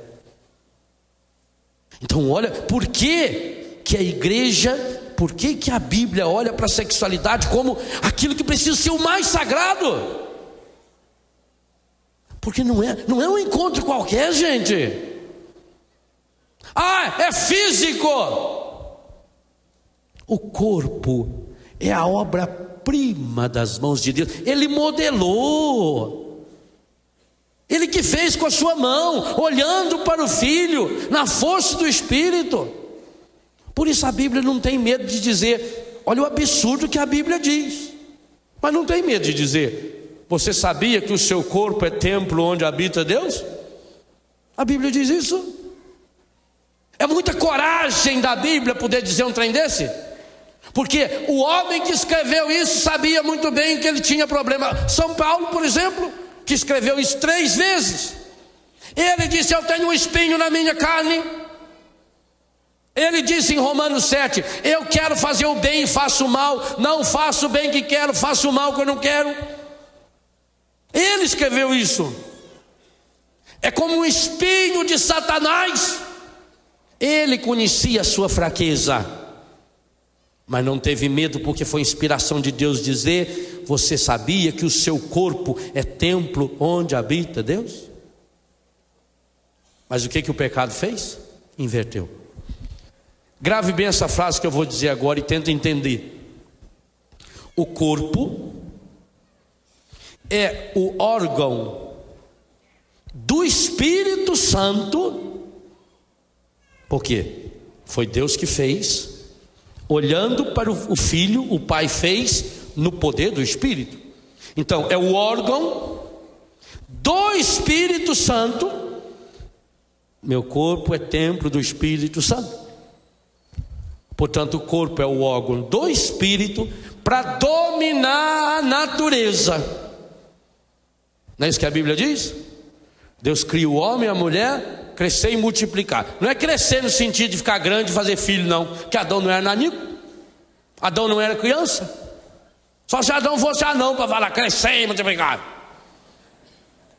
Então olha, por que a igreja, por que a Bíblia olha para a sexualidade como aquilo que precisa ser o mais sagrado? Porque não é um encontro qualquer, gente. Ah, é físico. O corpo é a obra-prima das mãos de Deus. Ele modelou. Ele que fez com a sua mão, olhando para o Filho, na força do Espírito. Por isso a Bíblia não tem medo de dizer, olha o absurdo que a Bíblia diz, mas não tem medo de dizer: você sabia que o seu corpo é templo onde habita Deus? A Bíblia diz isso. É muita coragem da Bíblia poder dizer um trem desse, porque o homem que escreveu isso sabia muito bem que ele tinha problema. São Paulo, por exemplo, que escreveu isso 3 vezes, ele disse: eu tenho um espinho na minha carne. Ele disse em Romanos 7: eu quero fazer o bem e faço o mal, não faço o bem que quero, faço o mal que eu não quero. Ele escreveu isso. É como um espinho de Satanás. Ele conhecia a sua fraqueza, mas não teve medo, porque foi inspiração de Deus dizer: você sabia que o seu corpo é templo onde habita Deus? Mas o que o pecado fez? Inverteu. Grave bem essa frase que eu vou dizer agora e tenta entender. O corpo é o órgão do Espírito Santo. Por quê? Foi Deus que fez, olhando para o Filho, o Pai fez no poder do Espírito. Então é o órgão do Espírito Santo. Meu corpo é templo do Espírito Santo. Portanto, o corpo é o órgão do Espírito para dominar a natureza. Não é isso que a Bíblia diz? Deus cria o homem e a mulher, crescer e multiplicar. Não é crescer no sentido de ficar grande e fazer filho, não. Porque Adão não era nanico, Adão não era criança. Só se Adão fosse anão para falar crescer e multiplicar.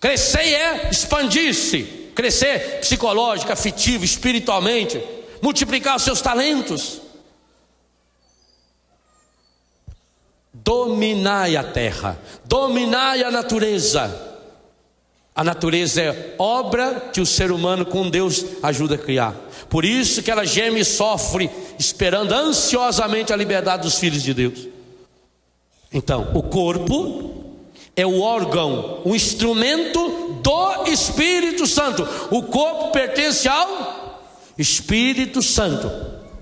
Crescer é expandir-se, crescer psicológico, afetivo, espiritualmente, multiplicar os seus talentos. Dominai a terra, dominai a natureza. A natureza é obra que o ser humano com Deus ajuda a criar. Por isso que ela geme e sofre, esperando ansiosamente a liberdade dos filhos de Deus. Então, o corpo é o órgão, o instrumento do Espírito Santo. O corpo pertence ao Espírito Santo.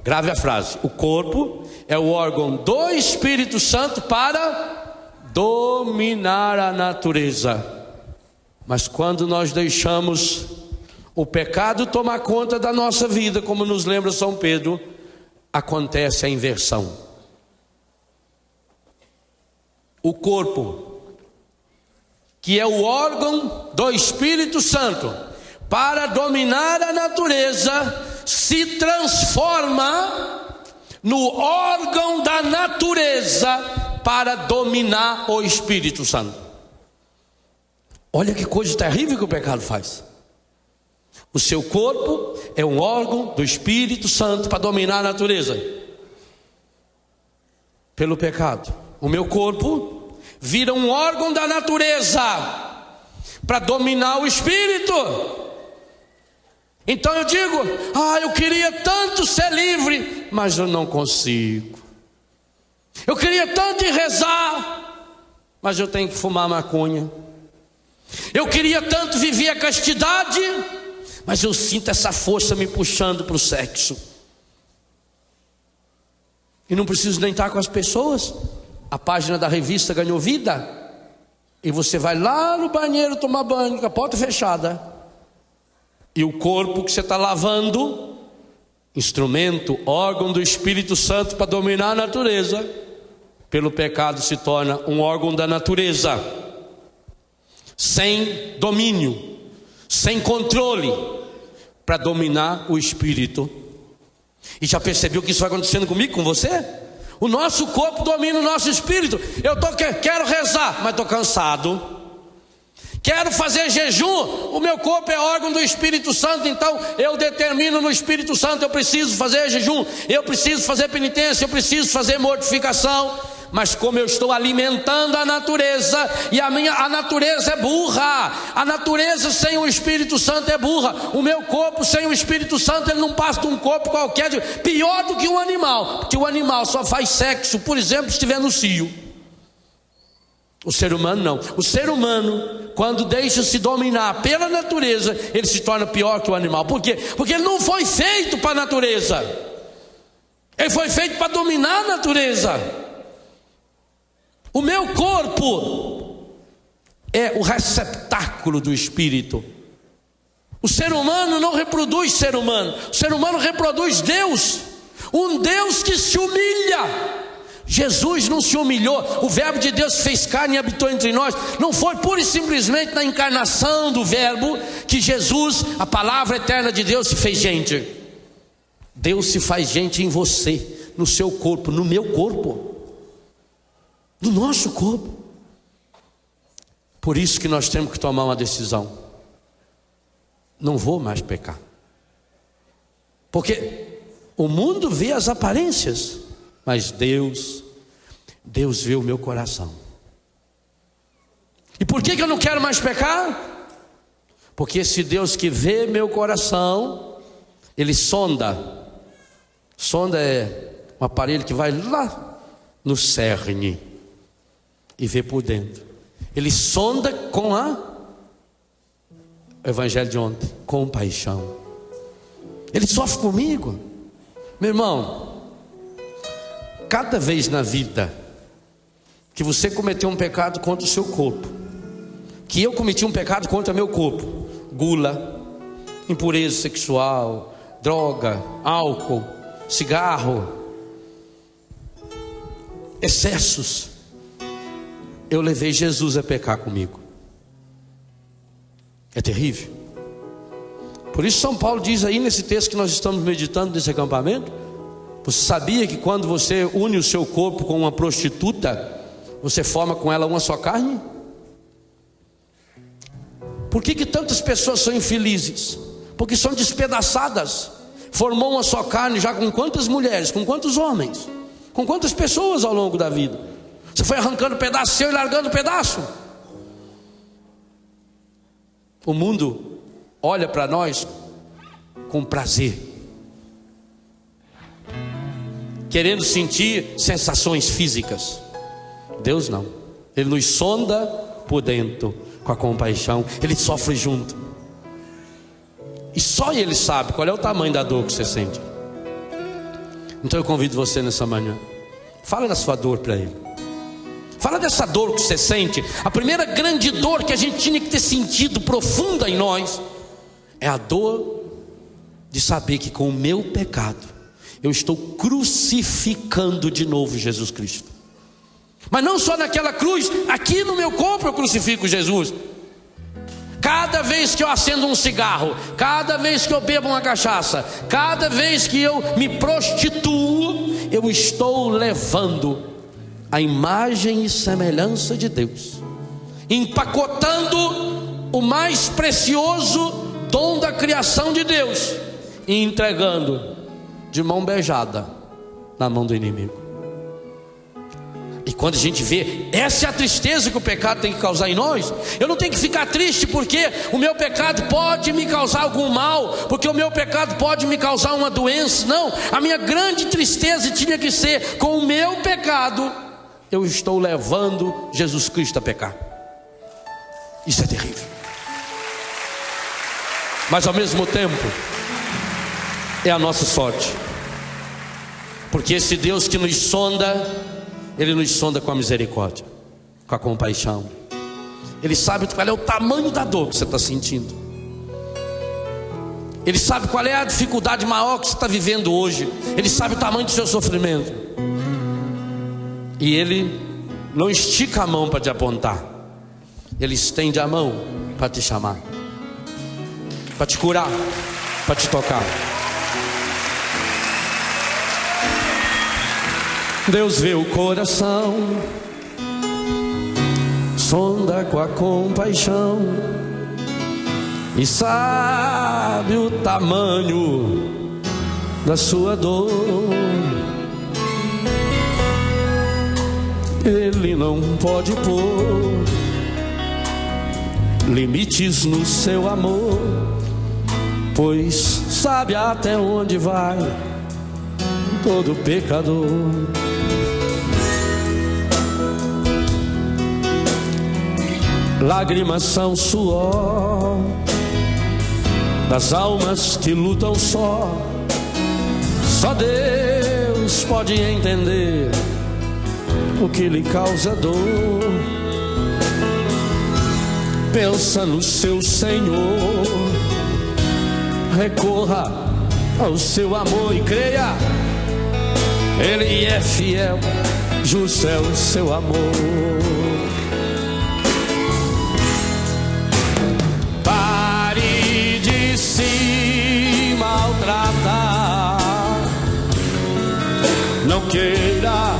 Grave a frase: o corpo é o órgão do Espírito Santo para dominar a natureza. Mas quando nós deixamos o pecado tomar conta da nossa vida, como nos lembra São Pedro, acontece a inversão. O corpo, que é o órgão do Espírito Santo para dominar a natureza, se transforma no órgão da natureza para dominar o Espírito Santo. Olha que coisa terrível que o pecado faz. O seu corpo é um órgão do Espírito Santo para dominar a natureza. Pelo pecado, o meu corpo vira um órgão da natureza para dominar o Espírito. Então eu digo: eu queria tanto ser livre, mas eu não consigo. Eu queria tanto ir rezar, mas eu tenho que fumar maconha. Eu queria tanto viver a castidade, mas eu sinto essa força me puxando para o sexo. E não preciso nem estar com as pessoas. A página da revista ganhou vida, e você vai lá no banheiro tomar banho com a porta fechada, e o corpo que você está lavando, instrumento, órgão do Espírito Santo para dominar a natureza, pelo pecado se torna um órgão da natureza, sem domínio, sem controle, para dominar o Espírito. E já percebeu que isso vai acontecendo comigo, com você? O nosso corpo domina o nosso espírito. Quero rezar, mas estou cansado. Quero fazer jejum, o meu corpo é órgão do Espírito Santo, então eu determino no Espírito Santo: eu preciso fazer jejum, eu preciso fazer penitência, eu preciso fazer mortificação. Mas como eu estou alimentando a natureza, e a natureza é burra, a natureza sem o Espírito Santo é burra. O meu corpo sem o Espírito Santo, ele não passa de um corpo qualquer, pior do que um animal, porque o animal só faz sexo, por exemplo, se estiver no cio. O ser humano não. O ser humano, quando deixa-se dominar pela natureza, ele se torna pior que o animal. Por quê? Porque ele não foi feito para a natureza, ele foi feito para dominar a natureza. O meu corpo é o receptáculo do Espírito. O ser humano não reproduz ser humano, o ser humano reproduz Deus, um Deus que se humilha. Jesus não se humilhou, o verbo de Deus fez carne e habitou entre nós. Não foi pura e simplesmente na encarnação do verbo que Jesus, a palavra eterna de Deus, se fez gente. Deus se faz gente em você, no seu corpo, no meu corpo, no nosso corpo. Por isso que nós temos que tomar uma decisão. Não vou mais pecar, porque o mundo vê as aparências, mas Deus vê o meu coração. E por que eu não quero mais pecar? Porque esse Deus que vê meu coração, Ele sonda. Sonda é um aparelho que vai lá no cerne e vê por dentro. Ele sonda com o evangelho de ontem, compaixão. Ele sofre comigo. Meu irmão, cada vez na vida que você cometeu um pecado contra o seu corpo, que eu cometi um pecado contra meu corpo, gula, impureza sexual, droga, álcool, cigarro, excessos, eu levei Jesus a pecar comigo. É terrível. Por isso São Paulo diz aí nesse texto que nós estamos meditando nesse acampamento: você sabia que quando você une o seu corpo com uma prostituta, você forma com ela uma só carne? Por que tantas pessoas são infelizes? Porque são despedaçadas. Formou uma só carne já com quantas mulheres, com quantos homens, com quantas pessoas ao longo da vida? Você foi arrancando pedaço seu e largando pedaço. O mundo olha para nós com prazer, querendo sentir sensações físicas. Deus não. Ele nos sonda por dentro com a compaixão. Ele sofre junto. E só Ele sabe qual é o tamanho da dor que você sente. Então eu convido você nessa manhã, fala da sua dor para Ele. Fala dessa dor que você sente. A primeira grande dor que a gente tinha que ter sentido profunda em nós é a dor de saber que com o meu pecado eu estou crucificando de novo Jesus Cristo. Mas não só naquela cruz, aqui no meu corpo eu crucifico Jesus. Cada vez que eu acendo um cigarro, cada vez que eu bebo uma cachaça, cada vez que eu me prostituo, eu estou levando a imagem e semelhança de Deus, empacotando o mais precioso dom da criação de Deus e entregando de mão beijada na mão do inimigo. E quando a gente vê, essa é a tristeza que o pecado tem que causar em nós. Eu não tenho que ficar triste porque o meu pecado pode me causar algum mal, porque o meu pecado pode me causar uma doença. Não, a minha grande tristeza tinha que ser: com o meu pecado eu estou levando Jesus Cristo a pecar. Isso é terrível. Mas ao mesmo tempo é a nossa sorte, porque esse Deus que nos sonda, Ele nos sonda com a misericórdia, com a compaixão. Ele sabe qual é o tamanho da dor que você está sentindo. Ele sabe qual é a dificuldade maior que você está vivendo hoje. Ele sabe o tamanho do seu sofrimento. E Ele não estica a mão para te apontar. Ele estende a mão para te chamar, para te curar, para te tocar. Deus vê o coração, sonda com a compaixão e sabe o tamanho da sua dor. Ele não pode pôr limites no seu amor, pois sabe até onde vai todo pecador. Lágrimas são suor das almas que lutam só. Só Deus pode entender o que lhe causa dor. Pensa no seu Senhor recorra ao seu amor e creia, Ele é fiel, justo é o seu amor. Pare de se maltratar, não queira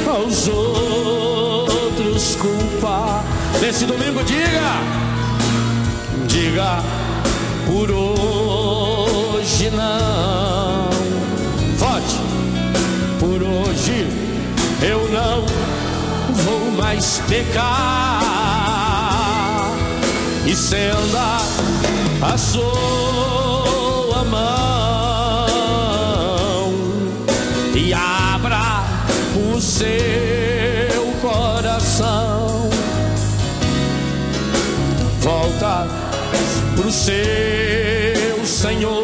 aos outros culpar. Nesse domingo diga, por hoje não. Forte, por hoje eu não vou mais pecar, e senda a sua mão e abra o seu coração. Volta pro seu Senhor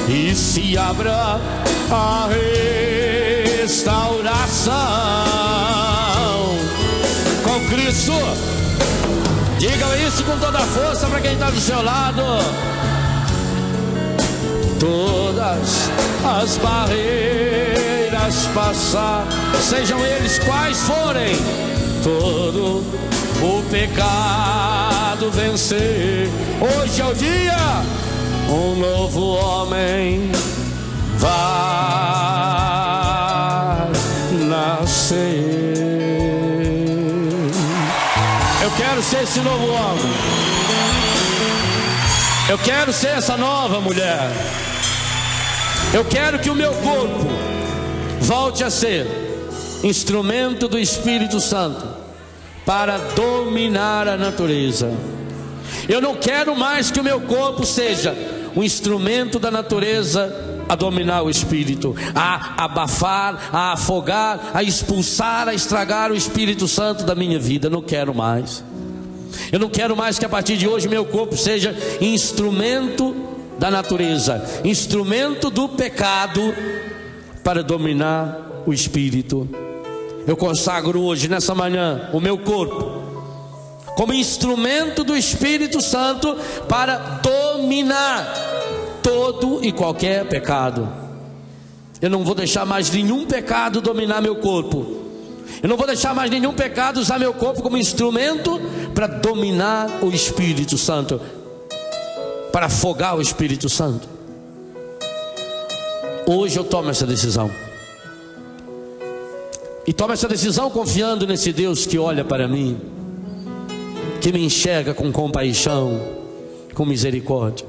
e se abra a restauração com Cristo. Diga isso com toda a força para quem está do seu lado. Todas as barreiras passar, sejam eles quais forem, todo o pecado vencer. Hoje é o dia, um novo homem vai nascer. Eu quero ser esse novo homem. Eu quero ser essa nova mulher. Eu quero que o meu corpo volte a ser instrumento do Espírito Santo para dominar a natureza. Eu não quero mais que o meu corpo seja um instrumento da natureza a dominar o espírito, a abafar, a afogar, a expulsar, a estragar o Espírito Santo da minha vida. Não quero mais. Eu não quero mais que a partir de hoje meu corpo seja instrumento da natureza, instrumento do pecado para dominar o espírito. Eu consagro hoje, nessa manhã, o meu corpo como instrumento do Espírito Santo para dominar todo e qualquer pecado. Eu não vou deixar mais nenhum pecado dominar meu corpo. Eu não vou deixar mais nenhum pecado usar meu corpo como instrumento para dominar o Espírito Santo, para afogar o Espírito Santo. Hoje eu tomo essa decisão. E tomo essa decisão confiando nesse Deus que olha para mim, que me enxerga com compaixão, com misericórdia.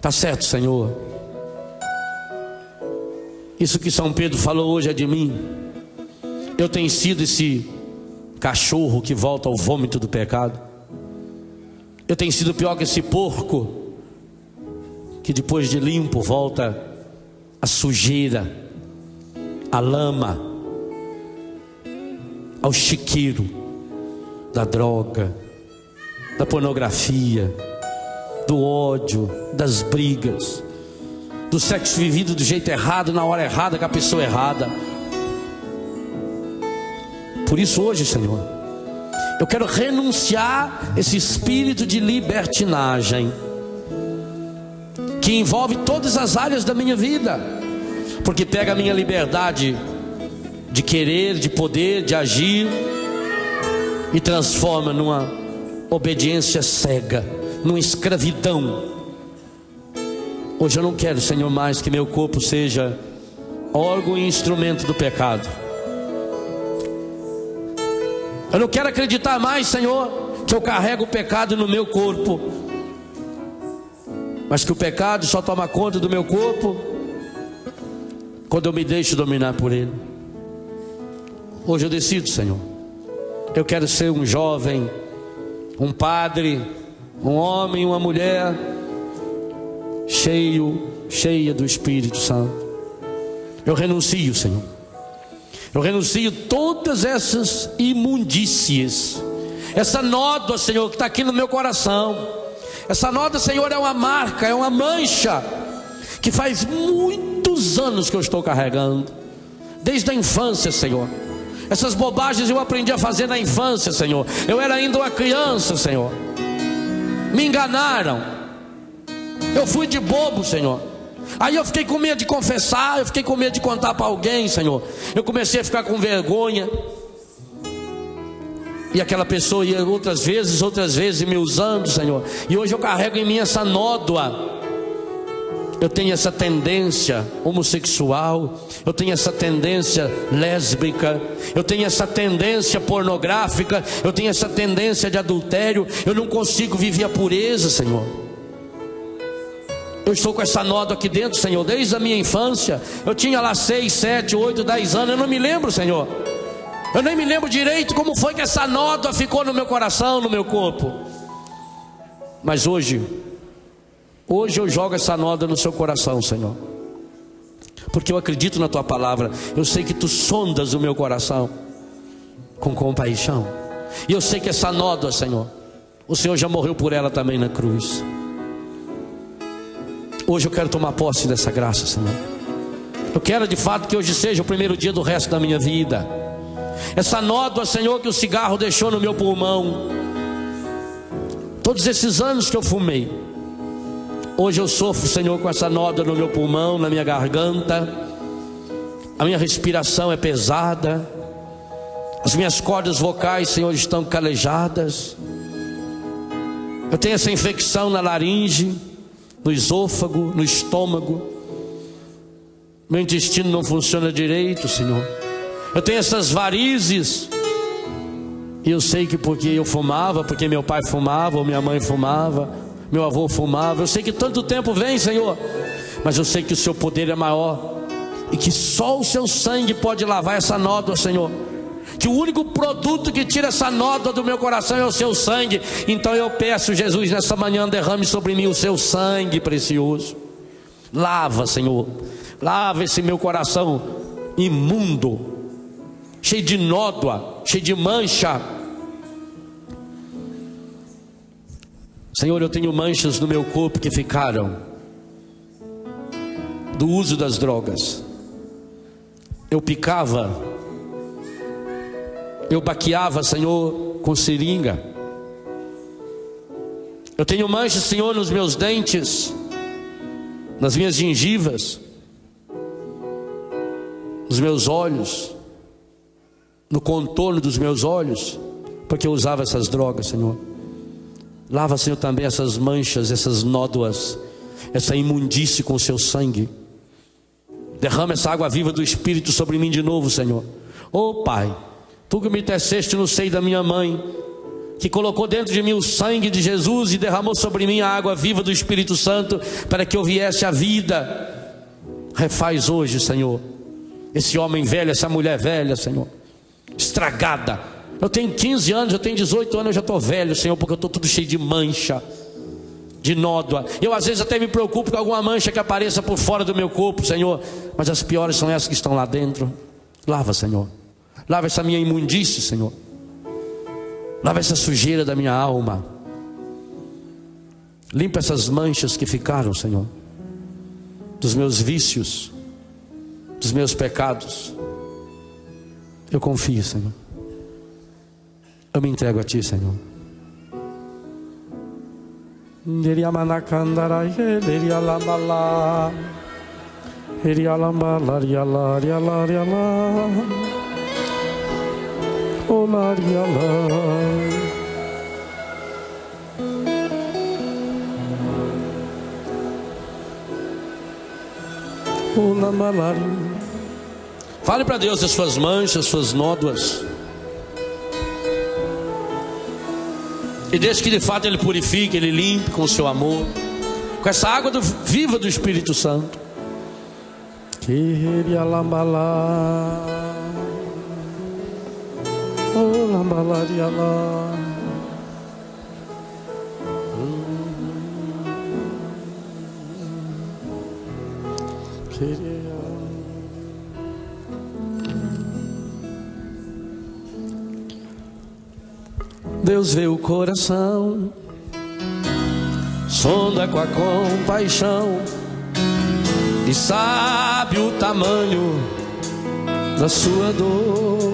Tá certo, Senhor. Isso que São Pedro falou hoje é de mim. Eu tenho sido esse cachorro que volta ao vômito do pecado. Eu tenho sido pior que esse porco que depois de limpo volta a sujeira, a lama, ao chiqueiro da droga, da pornografia, do ódio, das brigas, do sexo vivido do jeito errado, na hora errada, com a pessoa errada. Por isso hoje, Senhor, eu quero renunciar esse espírito de libertinagem que envolve todas as áreas da minha vida, porque pega a minha liberdade de querer, de poder, de agir e transforma numa obediência cega, numa escravidão. Hoje eu não quero, Senhor, mais que meu corpo seja órgão e instrumento do pecado. Eu não quero acreditar mais, Senhor, que eu carrego o pecado no meu corpo, mas que o pecado só toma conta do meu corpo quando eu me deixo dominar por ele. Hoje eu decido, Senhor, eu quero ser um jovem, um padre, um homem, uma mulher cheia do Espírito Santo. Eu renuncio, Senhor. Eu renuncio todas essas imundícies, essa nódoa, Senhor, que está aqui no meu coração. Essa nódoa, Senhor, é uma marca, é uma mancha que faz muitos anos que eu estou carregando, desde a infância, Senhor. Essas bobagens eu aprendi a fazer na infância, Senhor. Eu era ainda uma criança, Senhor. me enganaram. Eu fui de bobo, Senhor. Aí eu fiquei com medo de confessar, eu fiquei com medo de contar para alguém, Senhor. Eu comecei a ficar com vergonha. E aquela pessoa ia outras vezes me usando, Senhor. E hoje eu carrego em mim essa nódoa. Eu tenho essa tendência homossexual, eu tenho essa tendência lésbica, eu tenho essa tendência pornográfica, eu tenho essa tendência de adultério. Eu não consigo viver a pureza, Senhor. Eu estou com essa nódoa aqui dentro, Senhor, desde a minha infância. Eu tinha lá 6, 7, 8, 10 anos, eu não me lembro, Senhor. Eu nem me lembro direito como foi que essa nódoa ficou no meu coração, no meu corpo. Mas hoje eu jogo essa nódoa no seu coração, Senhor, porque eu acredito na tua palavra. Eu sei que tu sondas o meu coração com compaixão. E eu sei que essa nódoa, Senhor, o Senhor já morreu por ela também na cruz. Hoje eu quero tomar posse dessa graça, Senhor. Eu quero de fato que hoje seja o primeiro dia do resto da minha vida. Essa nódoa, Senhor, que o cigarro deixou no meu pulmão, todos esses anos que eu fumei, hoje eu sofro, Senhor, com essa nódoa no meu pulmão, na minha garganta. A minha respiração é pesada. As minhas cordas vocais, Senhor, estão calejadas. Eu tenho essa infecção na laringe, no esôfago, no estômago. Meu intestino não funciona direito, Senhor. Eu tenho essas varizes. E eu sei que porque eu fumava, porque meu pai fumava, ou minha mãe fumava, meu avô fumava. Eu sei que tanto tempo vem, Senhor, mas eu sei que o seu poder é maior, e que só o seu sangue pode lavar essa nódoa, Senhor. Que o único produto que tira essa nódoa do meu coração é o seu sangue. Então eu peço, Jesus, nessa manhã, derrame sobre mim o seu sangue precioso. Lava, Senhor, lava esse meu coração imundo, cheio de nódoa, cheio de mancha. Senhor, eu tenho manchas no meu corpo que ficaram do uso das drogas. Eu picava, eu baqueava, Senhor, com seringa. Eu tenho manchas, Senhor, nos meus dentes, nas minhas gengivas, nos meus olhos, no contorno dos meus olhos, porque eu usava essas drogas, Senhor. Lava, Senhor, também essas manchas, essas nódoas, essa imundície com o seu sangue. Derrama essa água viva do Espírito sobre mim de novo, Senhor. Oh Pai, tu que me teceste no seio da minha mãe, que colocou dentro de mim o sangue de Jesus e derramou sobre mim a água viva do Espírito Santo, para que eu viesse à vida. Refaz hoje, Senhor, esse homem velho, essa mulher velha, Senhor, estragada. Eu tenho 15 anos, eu tenho 18 anos, eu já estou velho, Senhor, porque eu estou tudo cheio de mancha, de nódoa. Eu às vezes até me preocupo com alguma mancha que apareça por fora do meu corpo, Senhor, mas as piores são essas que estão lá dentro. Lava, Senhor, lava essa minha imundície, Senhor. Lava essa sujeira da minha alma. Limpa essas manchas que ficaram, Senhor, dos meus vícios, dos meus pecados. Eu confio, Senhor. Eu me entrego a Ti, Senhor. Fale para Deus as suas manchas, as suas nódoas, e deixe que de fato Ele purifique, Ele limpe com o seu amor, com essa água viva do Espírito Santo. Deus vê o coração, sonda com a compaixão e sabe o tamanho da sua dor.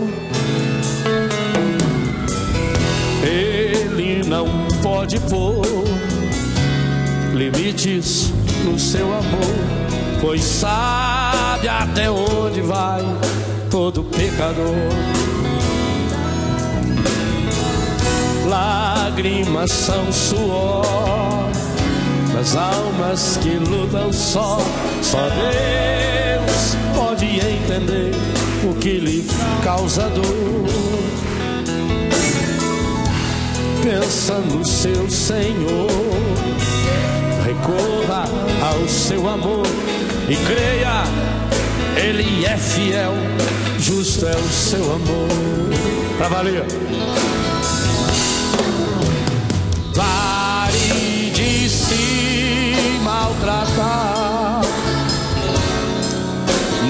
Ele não pode pôr limites no seu amor, pois sabe até onde vai todo pecador. Lágrimas são suor das almas que lutam só. Só Deus pode entender o que lhe causa dor. Pensa no seu Senhor, recorra ao seu amor e creia, Ele é fiel, justo é o seu amor. Pra valer. Pare de se maltratar,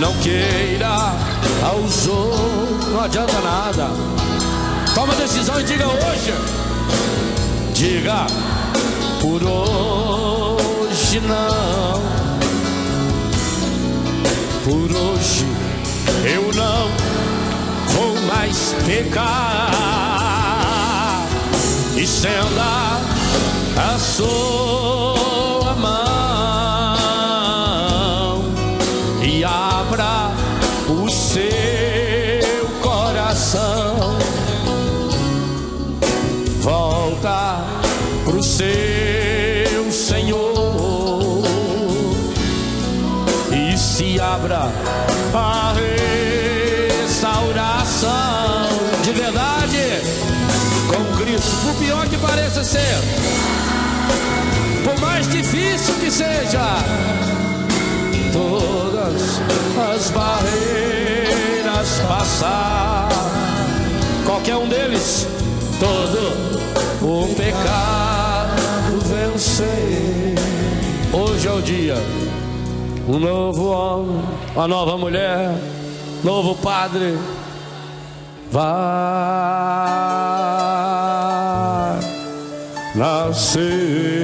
não queira aos outros, não adianta nada. Toma a decisão e diga hoje. Diga, por hoje não, por hoje eu não vou mais pecar. Estenda a sua mão e abra o seu coração. Volta pro seu Senhor e se abra a restauração de verdade com Cristo. Por pior que pareça ser, por mais difícil que seja, todas as barreiras passar, qualquer um deles, todo o pecado vencer. Hoje é o dia, um novo homem, uma nova mulher, novo padre vai nascer.